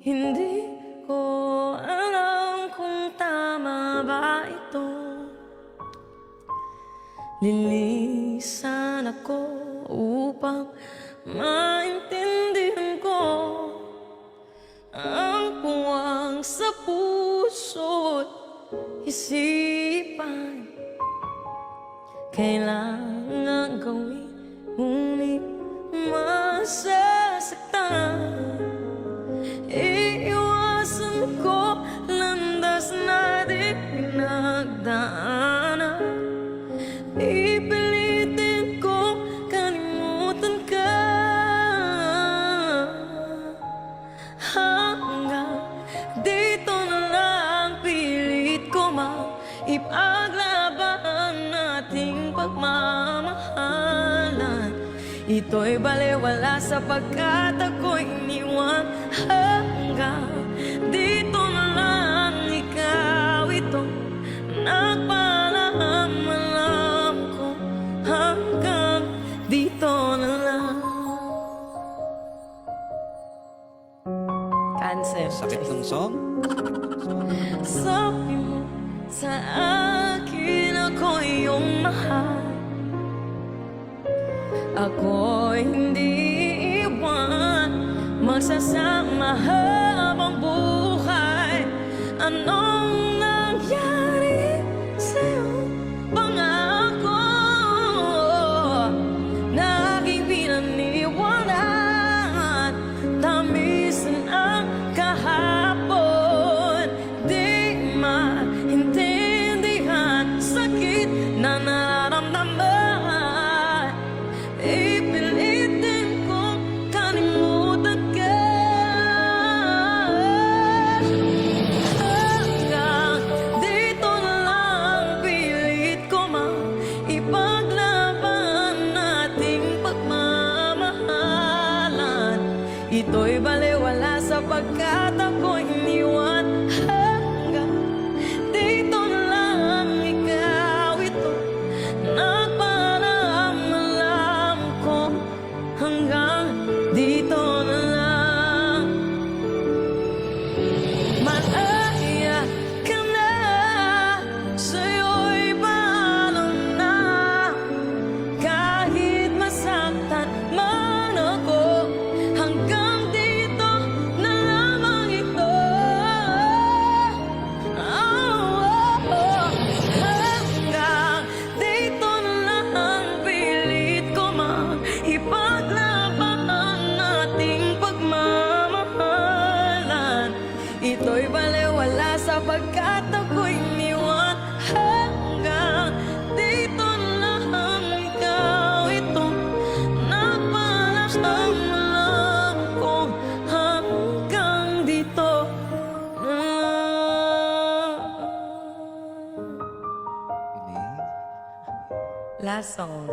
Hindi ko alam kung tama ba ito. Lilisan ako upang maintindihan ko ang puwang sa puso't isipan. Kailangan gawin, ngunit masasaktan. Iiwasan ko landas na di pinagdaanan. Pipilitin ko kalimutan ka hanggang dito na lang. Pilit ko maipaglaban nating pagmamahalan. Ito'y balewala sapagkat ako'y iniwan. Hanggang dito na lang, ikaw ito nagpaalam ko. Hanggang dito na lang. Cancer. Sakit ng song. Sabi mo sa akin ako'y iyong mahal. Ako'y hindi iwan, magsasama habang buhay. Anong nangyari sa'yo? Pangako na aking pinaniwalaan. Tamisan ang kahapon, di maintindihan sakit na nararamdaman. Ipilitin kong kalimutan ka hanggang dito na lang. Pilit ko maipaglaban nating pagmamahalan. Ito'y balewala sapagkat ako'y iniwan. Hanggang dito na lang, ikaw ito nagpaalam ko. Hanggang dito na lang. Malaya ka na, sa'yo'y paalam na. Kahit masaktan man ako, hanggang dito na lamang ito. Hanggang dito na lang. Pilit ko maipaglaban nating pagmamahalan. Ito'y balewala sapagkat ako'y iniwan. Hanggang dito na lang, ikaw ito nagpaalam ko. Hanggang dito na lang. Last song.